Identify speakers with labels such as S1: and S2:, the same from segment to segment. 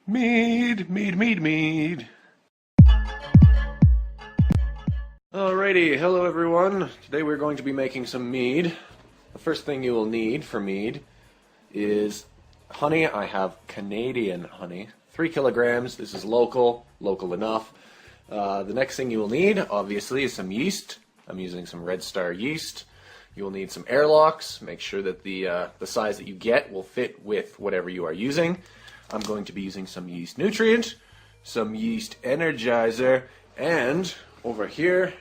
S1: Mead, mead, mead, mead. Alrighty, hello everyone. Today we're going to be making some mead. The first thing you will need for mead is honey. I have Canadian honey, 3 kilograms. This is local enough. The next thing you will need, obviously, is some yeast. I'm using some Red Star yeast. You will need some airlocks. Make sure that the size that you get will fit with whatever you are using. I'm going to be using some yeast nutrient, some yeast energizer, and over here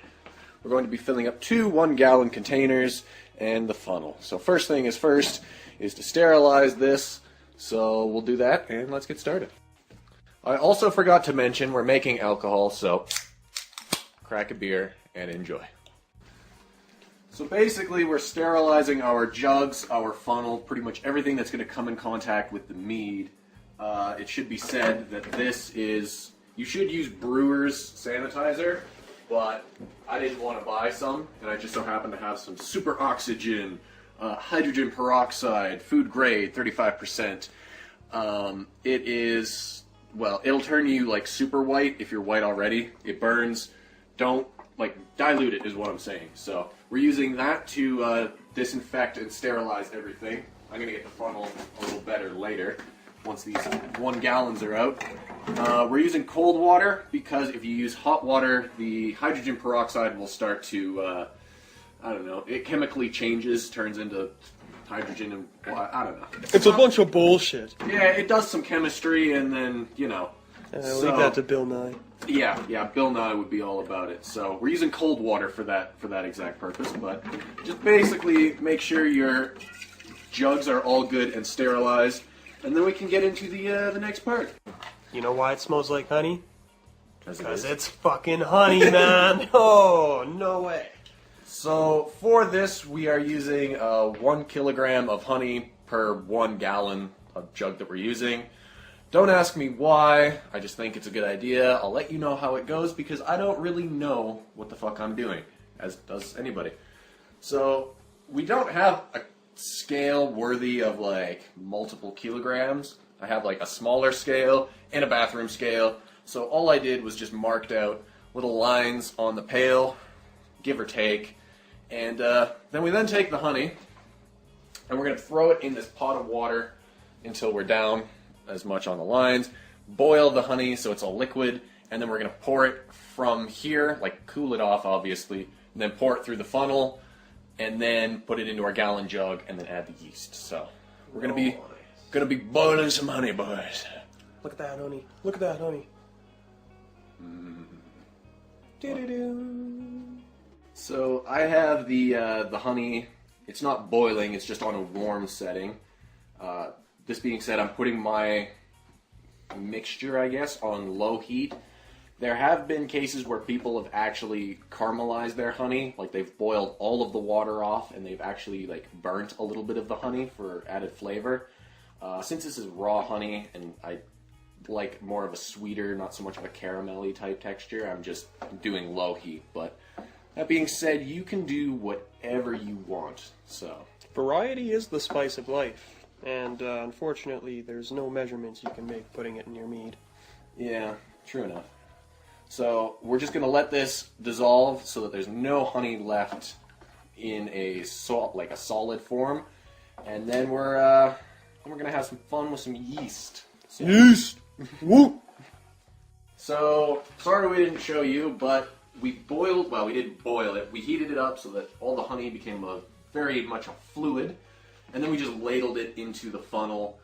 S1: we're going to be filling up 2 1-gallon containers and the funnel. So first thing is first is to sterilize this. So we'll do that and let's get started. I also forgot to mention we're making alcohol, so crack a beer and enjoy. So basically we're sterilizing our jugs, our funnel, pretty much everything that's going to come in contact with the mead. It should be said that this is, you should use brewer's sanitizer, but I didn't want to buy some, and I just so happen to have some super oxygen, hydrogen peroxide, food grade, 35%. It is, well, it'll turn you like super white if you're white already. It burns. Don't, like, dilute it is what I'm saying. So we're using that to disinfect and sterilize everything. I'm going to get the funnel a little better later, once these 1 gallons are out. We're using cold water because if you use hot water, the hydrogen peroxide will start to, I don't know, it chemically changes, turns into hydrogen and, well, I don't know.
S2: It's a bunch of bullshit.
S1: Yeah, it does some chemistry and then, you know.
S2: Leave that to Bill Nye.
S1: Yeah, Bill Nye would be all about it. So we're using cold water for that exact purpose, but just basically make sure your jugs are all good and sterilized. And then we can get into the next part.
S2: You know why it smells like honey?
S1: Because
S2: it's fucking honey, man. Oh, no way.
S1: So for this, we are using 1 kilogram of honey per 1 gallon of jug that we're using. Don't ask me why. I just think it's a good idea. I'll let you know how it goes because I don't really know what the fuck I'm doing, as does anybody. So we don't have a scale worthy of like multiple kilograms. I have like a smaller scale and a bathroom scale. So all I did was just marked out little lines on the pail, give or take. And then we take the honey and we're going to throw it in this pot of water until we're down as much on the lines. Boil the honey so it's all liquid, and then we're going to pour it from here, like cool it off obviously, and then pour it through the funnel, and then put it into our gallon jug, and then add the yeast. So we're gonna be boiling some honey, boys.
S2: Look at that honey. Look at that honey.
S1: So I have the honey. It's not boiling. It's just on a warm setting. This being said, I'm putting my mixture, I guess, on low heat. There have been cases where people have actually caramelized their honey, like they've boiled all of the water off and they've actually like burnt a little bit of the honey for added flavor. Since this is raw honey and I like more of a sweeter, not so much of a caramelly type texture, I'm just doing low heat. But that being said, you can do whatever you want. So
S2: Variety is the spice of life, and unfortunately there's no measurements you can make putting it in your mead.
S1: yeah, true enough. So we're just going to let this dissolve so that there's no honey left in a solid form, and then we're going to have some fun with some yeast. So,
S2: Yeast! Woo!
S1: So sorry we didn't show you, but we did boil it. We heated it up so that all the honey became very much a fluid, and then we just ladled it into the funnel.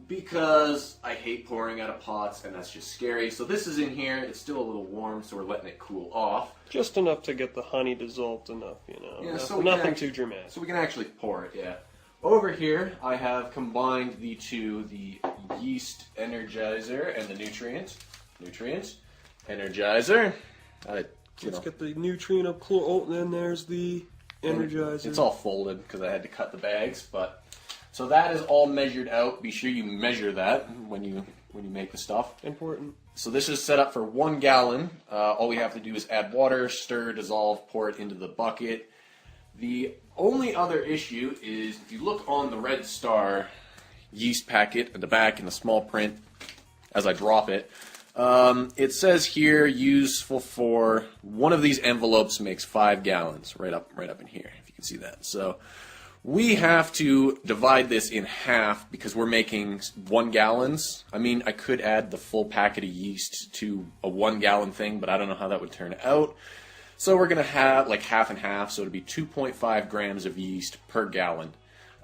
S1: Because I hate pouring out of pots, and that's just scary. So this is in here. It's still a little warm, so we're letting it cool off.
S2: Just enough to get the honey dissolved enough, you know.
S1: Yeah, so
S2: nothing too dramatic.
S1: So we can actually pour it, yeah. Over here, I have combined the two, the yeast energizer and the nutrient. Energizer.
S2: Let's get the nutrient up close. Oh, and then there's the energizer.
S1: It's all folded because I had to cut the bags, but... So that is all measured out. Be sure you measure that when you make the stuff.
S2: Important.
S1: So this is set up for 1 gallon. All we have to do is add water, stir, dissolve, pour it into the bucket. The only other issue is if you look on the Red Star yeast packet at the back in the small print, as I drop it. It says here useful for one of these envelopes makes 5 gallons, right up in here, if you can see that. So we have to divide this in half because we're making 1 gallons. I mean, I could add the full packet of yeast to a 1 gallon thing, but I don't know how that would turn out. So we're going to have like half and half, so it'll be 2.5 grams of yeast per gallon.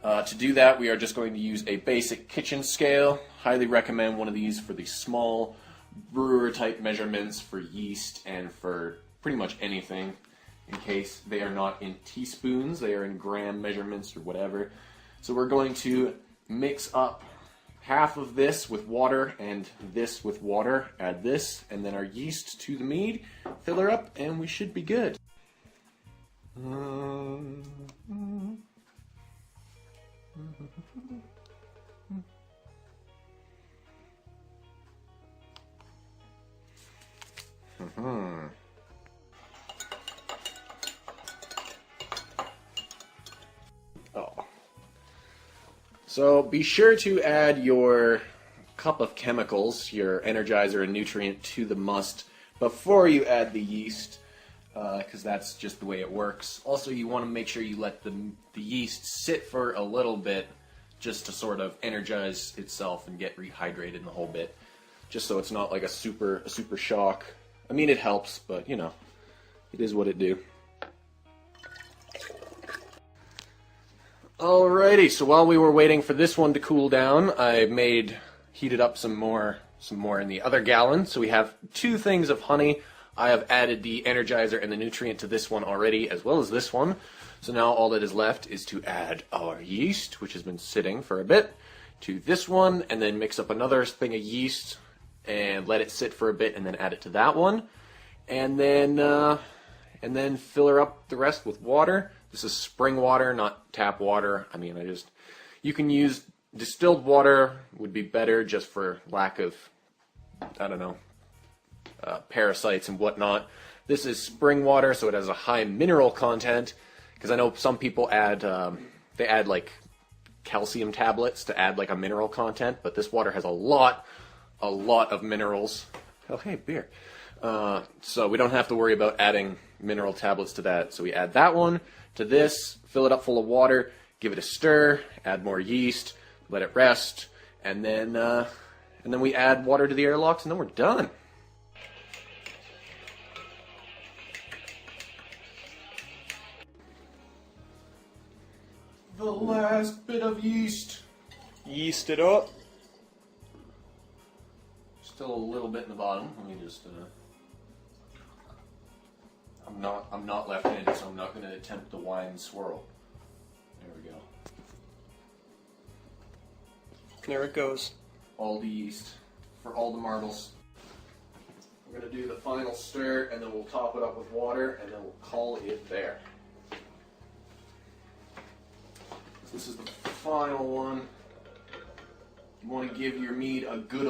S1: To do that, we are just going to use a basic kitchen scale. Highly recommend one of these for the small brewer type measurements for yeast and for pretty much anything, in case they are not in teaspoons, they are in gram measurements or whatever. So we're going to mix up half of this with water and this with water, add this, and then our yeast to the mead, fill her up, and we should be good. So be sure to add your cup of chemicals, your energizer and nutrient, to the must before you add the yeast, because that's just the way it works. Also, you want to make sure you let the yeast sit for a little bit just to sort of energize itself and get rehydrated in a whole bit, just so it's not like a super shock. I mean, it helps, but you know, it is what it do. Alrighty, so while we were waiting for this one to cool down, I heated up some more in the other gallon. So we have 2 things of honey. I have added the energizer and the nutrient to this one already, as well as this one. So now all that is left is to add our yeast, which has been sitting for a bit, to this one, and then mix up another thing of yeast and let it sit for a bit, and then add it to that one, and then fill her up the rest with water. This is spring water, not tap water. I mean, you can use distilled water, would be better just for lack of, I don't know, parasites and whatnot. This is spring water, so it has a high mineral content, because I know some people add, they add like calcium tablets to add like a mineral content, but this water has a lot of minerals. Oh, hey, beer. So we don't have to worry about adding mineral tablets to that. So we add that one to this, fill it up full of water, give it a stir, add more yeast, let it rest, and then we add water to the airlocks, and then we're done. The last bit of yeast.
S2: Yeast it up.
S1: Still a little bit in the bottom. Let me just. I'm not left-handed, so I'm not going to attempt the wine swirl. There we go.
S2: There it goes.
S1: All the yeast for all the marbles. We're going to do the final stir, and then we'll top it up with water, and then we'll call it there. So this is the final one. You want to give your mead a good